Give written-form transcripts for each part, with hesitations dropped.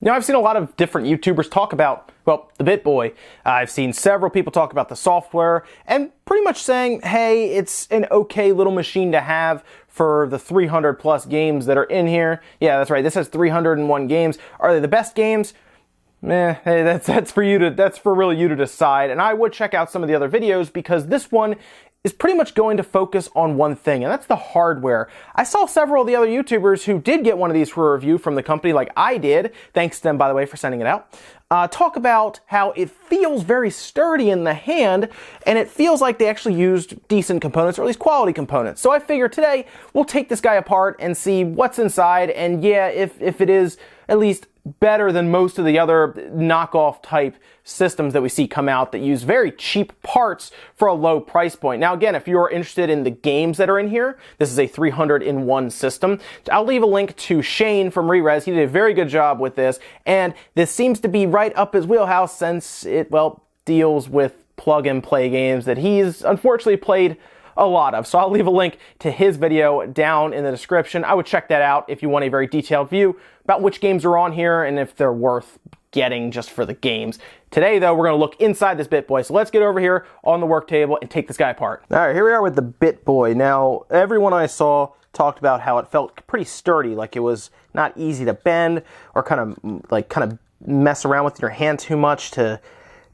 You know, I've seen a lot of different YouTubers talk about, well, the BittBoy. I've seen several people talk about the software and pretty much saying, hey, it's an okay little machine to have for the 300 plus games that are in here. Yeah, that's right. This has 301 games. Are they the best games? Hey, that's for you to, that's for really you to decide. And I would check out some of the other videos because this one is pretty much going to focus on one thing, and that's the hardware. I saw several of the other YouTubers who did get one of these for a review from the company, like I did, thanks to them, by the way, for sending it out, talk about how it feels very sturdy in the hand, and it feels like they actually used decent components, or at least quality components. So I figured today, we'll take this guy apart and see what's inside, and yeah, if it is at least better than most of the other knockoff type systems that we see come out that use very cheap parts for a low price point. Now again, if you're interested in the games that are in here, this is a 300-in-1 system. I'll leave a link to Shane from Reassembly. He did a very good job with this, and this seems to be right up his wheelhouse since it, well, deals with plug-and-play games that he's unfortunately played a lot of. So I'll leave a link to his video down in the description. I would check that out if you want a very detailed view about which games are on here and if they're worth getting just for the games. Today though, we're going to look inside this BittBoy. So let's get over here on the work table and take this guy apart. All right, here we are with the BittBoy. Now, everyone I saw talked about how it felt pretty sturdy, like it was not easy to bend or kind of mess around with your hand too much to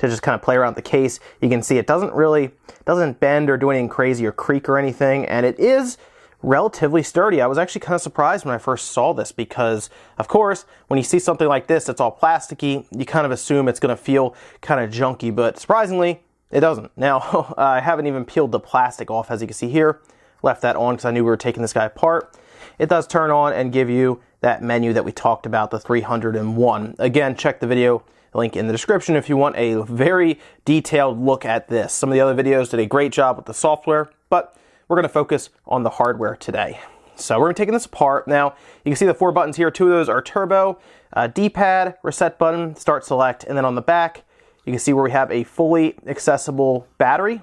just kind of play around with the case. You can see it doesn't bend or do anything crazy or creak or anything, and it is relatively sturdy. I was actually kind of surprised when I first saw this because, of course, when you see something like this that's all plasticky, you kind of assume it's going to feel kind of junky, but surprisingly, it doesn't. Now, I haven't even peeled the plastic off, as you can see here. Left that on because I knew we were taking this guy apart. It does turn on and give you that menu that we talked about, the 301. Again, check the video link in the description if you want a very detailed look at this. Some of the other videos did a great job with the software, but we're going to focus on the hardware today. So we're taking this apart. Now, you can see the 4 buttons here. 2 of those are turbo, D-pad, reset button, start select, and then on the back, you can see where we have a fully accessible battery.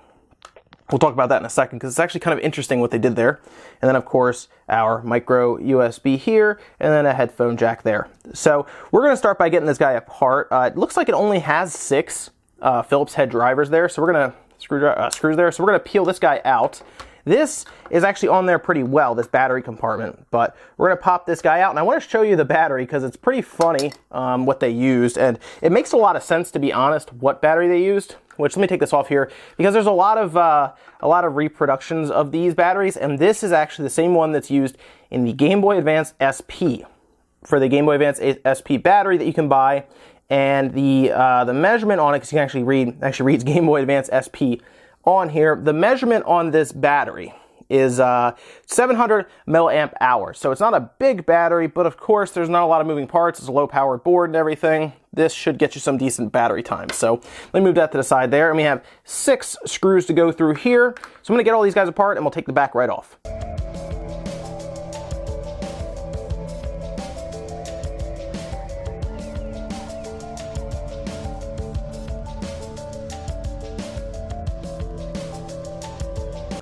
We'll talk about that in a second because it's actually kind of interesting what they did there. And then, of course, our micro USB here, and then a headphone jack there. So we're going to start by getting this guy apart. It looks like it only has 6 Phillips head drivers there, so we're going to screws there. So we're going to peel this guy out. This is actually on there pretty well, this battery compartment, but we're going to pop this guy out, and I want to show you the battery because it's pretty funny what they used, and it makes a lot of sense, to be honest, what battery they used. Which, let me take this off here because there's a lot of reproductions of these batteries, and this is actually the same one that's used in the Game Boy Advance SP. For the Game Boy Advance SP battery that you can buy, and the measurement on it, because you can actually reads Game Boy Advance SP on here. The measurement on this battery is 700 milliamp hours. So it's not a big battery, but of course there's not a lot of moving parts. It's a low powered board and everything. This should get you some decent battery time. So let me move that to the side there. And we have 6 screws to go through here. So I'm gonna get all these guys apart and we'll take the back right off.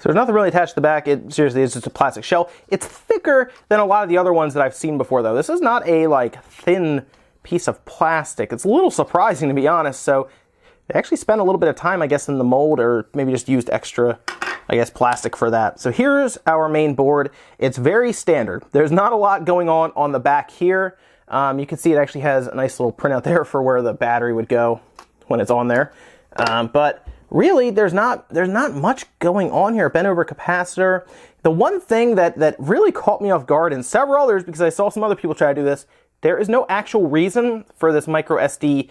There's nothing really attached to the back. It seriously is just a plastic shell. It's thicker than a lot of the other ones that I've seen before though. This is not a thin piece of plastic. It's a little surprising, to be honest. So they actually spent a little bit of time, I guess, in the mold, or maybe just used extra, I guess, plastic for that. So here's our main board. It's very standard. There's not a lot going on the back here. You can see it actually has a nice little printout there for where the battery would go when it's on there. But really, there's not much going on here. Bent over capacitor. The one thing that really caught me off guard, and several others, because I saw some other people try to do this, there is no actual reason for this micro SD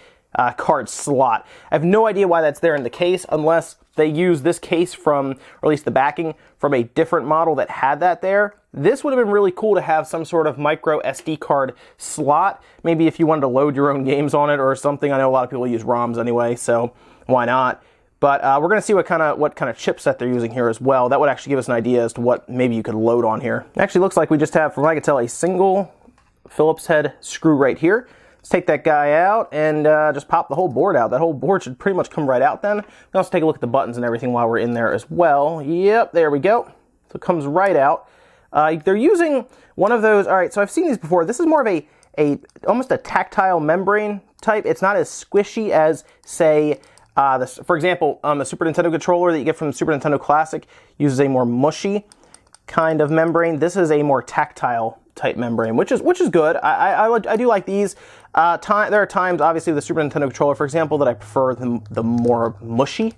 card slot. I have no idea why that's there in the case, unless they use this case from, or at least the backing, from a different model that had that there. This would have been really cool to have some sort of micro SD card slot. Maybe if you wanted to load your own games on it or something. I know a lot of people use ROMs anyway, so why not? But we're going to see what kind of chipset they're using here as well. That would actually give us an idea as to what maybe you could load on here. It actually looks like we just have, from what I can tell, a single Phillips head screw right here. Let's take that guy out and just pop the whole board out. That whole board should pretty much come right out then. Let's take a look at the buttons and everything while we're in there as well. Yep, there we go. So it comes right out. They're using one of those, all right, so I've seen these before. This is more of a almost a tactile membrane type. It's not as squishy as, say, for example, a Super Nintendo controller that you get from the Super Nintendo Classic uses a more mushy kind of membrane. This is a more tactile type membrane, which is good. I do like these. There are times, obviously, with the Super Nintendo controller, for example, that I prefer the more mushy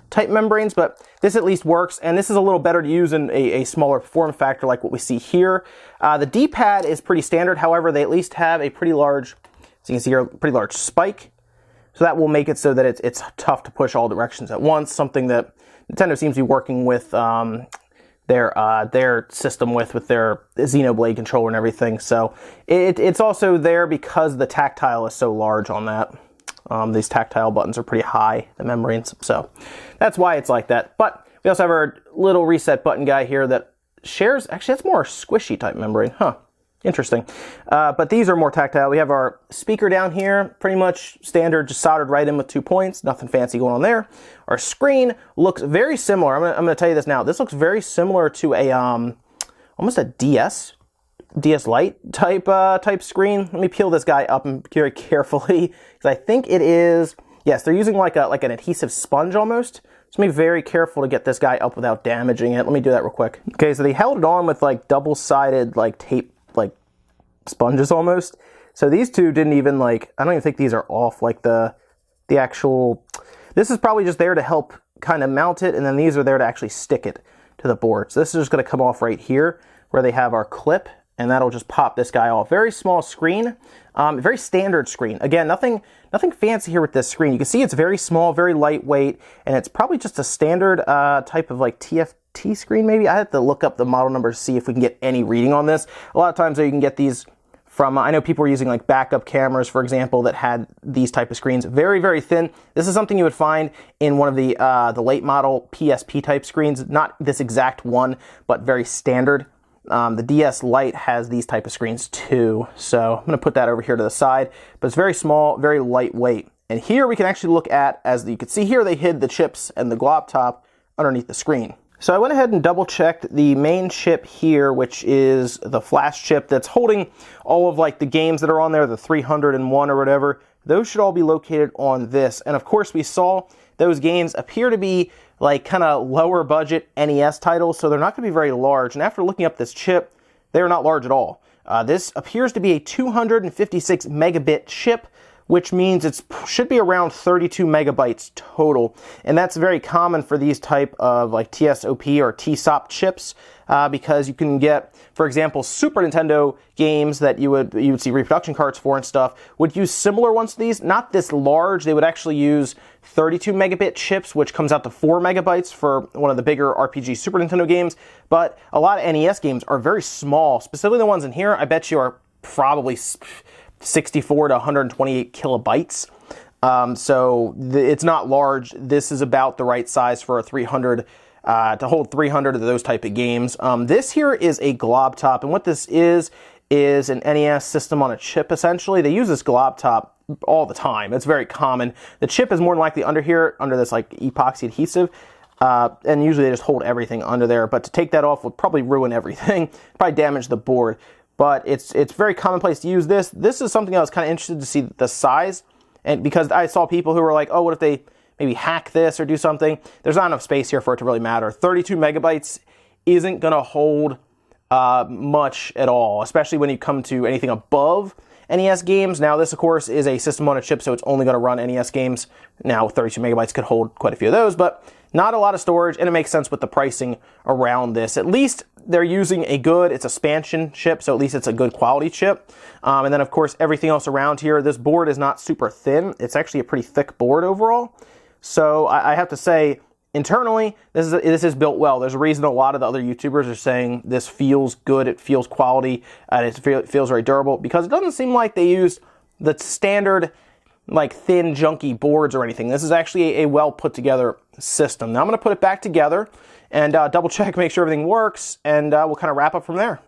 type membranes, but this at least works, and this is a little better to use in a smaller form factor like what we see here. The D-pad is pretty standard, however, they at least have a pretty large, as you can see here, pretty large spike, so that will make it so that it's tough to push all directions at once, something that Nintendo seems to be working with their system with their Xenoblade controller and everything, so it's also there because the tactile is so large on that. These tactile buttons are pretty high, the membranes, so that's why it's like that. But we also have our little reset button guy here that shares, actually that's more squishy type membrane, interesting. But these are more tactile. We have our speaker down here, pretty much standard, just soldered right in with 2 points, nothing fancy going on there. Our screen looks very similar, I'm gonna tell you this now, this looks very similar to a, almost a DS Lite type screen. Let me peel this guy up very carefully because I think it is, yes, they're using like an adhesive sponge almost. So be very careful to get this guy up without damaging it. Let me do that real quick. Okay, so they held it on with like double-sided like tape, like sponges almost. So these two didn't even like, I don't even think these are off like the actual, this is probably just there to help kind of mount it, and then these are there to actually stick it to the board. So this is just going to come off right here where they have our clip, and that'll just pop this guy off. Very small screen, very standard screen. Again, nothing fancy here with this screen. You can see it's very small, very lightweight, and it's probably just a standard type of like TFT screen maybe. I have to look up the model number to see if we can get any reading on this. A lot of times though, you can get these from, I know people were using like backup cameras, for example, that had these type of screens. Very, very thin. This is something you would find in one of the late model PSP type screens. Not this exact one, but very standard. The DS Lite has these type of screens too, so I'm going to put that over here to the side, but it's very small, very lightweight. And here we can actually look at, as you can see here, they hid the chips and the glob top underneath the screen. So I went ahead and double checked the main chip here, which is the flash chip that's holding all of like the games that are on there, the 301 or whatever. Those should all be located on this. And of course we saw those games appear to be like kind of lower budget NES titles, so they're not going to be very large. And after looking up this chip, they're not large at all. This appears to be a 256 megabit chip, which means it should be around 32 megabytes total. And that's very common for these type of like TSOP or TSOP chips, because you can get, for example, Super Nintendo games that you would see reproduction cards for and stuff would use similar ones to these. Not this large. They would actually use 32 megabit chips, which comes out to 4 megabytes for one of the bigger RPG Super Nintendo games. But a lot of NES games are very small. Specifically the ones in here, I bet you are probably 64 to 128 kilobytes. So it's not large. This is about the right size for a 300 to hold 300 of those type of games. This here is a glob top, and what this is an NES system on a chip, essentially. They use this glob top all the time. It's very common. The chip is more than likely under here, under this like epoxy adhesive, and usually they just hold everything under there, but to take that off would probably ruin everything, probably damage the board. But it's very commonplace to use this. This is something I was kind of interested to see the size, and because I saw people who were like, oh, what if they maybe hack this or do something? There's not enough space here for it to really matter. 32 megabytes isn't going to hold much at all, especially when you come to anything above NES games. Now this, of course, is a system on a chip, so it's only going to run NES games. Now 32 megabytes could hold quite a few of those, but not a lot of storage, and it makes sense with the pricing around this. At least they're using it's a Spansion chip, so at least it's a good quality chip. And then, of course, everything else around here, this board is not super thin. It's actually a pretty thick board overall. So I have to say, internally, this is built well. There's a reason a lot of the other YouTubers are saying this feels good, it feels quality, and it feels very durable, because it doesn't seem like they use the standard like thin, junky boards or anything. This is actually a well put together system. Now I'm going to put it back together and double check, make sure everything works, and we'll kind of wrap up from there.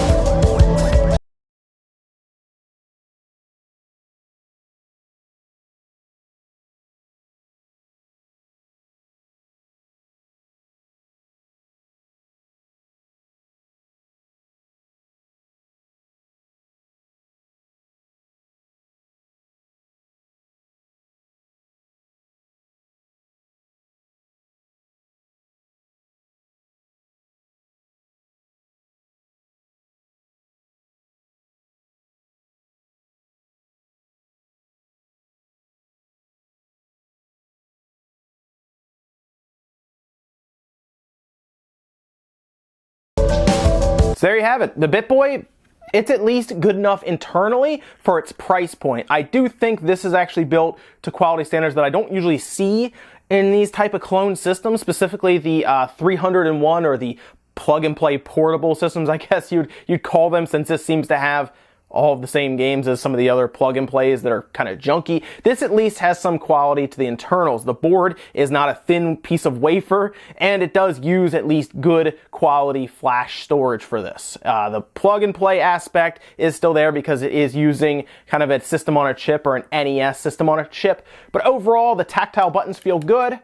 So there you have it. The BittBoy, it's at least good enough internally for its price point. I do think this is actually built to quality standards that I don't usually see in these type of clone systems, specifically the 301 or the plug-and-play portable systems, I guess you'd call them, since this seems to have all of the same games as some of the other plug-and-plays that are kind of junky. This at least has some quality to the internals. The board is not a thin piece of wafer, and it does use at least good quality flash storage for this. The plug-and-play aspect is still there because it is using kind of a system on a chip or an NES system on a chip, but overall the tactile buttons feel good.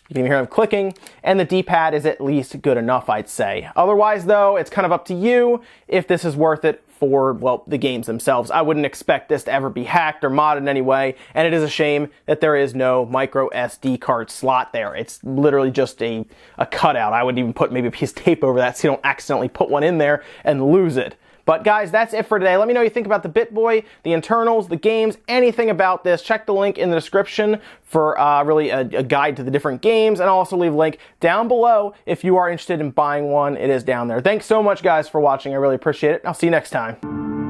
You can hear them clicking, and the D-pad is at least good enough, I'd say. Otherwise, though, it's kind of up to you if this is worth it for, well, the games themselves. I wouldn't expect this to ever be hacked or modded in any way, and it is a shame that there is no micro SD card slot there. It's literally just a cutout. I would even put maybe a piece of tape over that so you don't accidentally put one in there and lose it. But guys, that's it for today. Let me know what you think about the BittBoy, the internals, the games, anything about this. Check the link in the description for really a guide to the different games, and I'll also leave a link down below if you are interested in buying one. It is down there. Thanks so much, guys, for watching. I really appreciate it. I'll see you next time.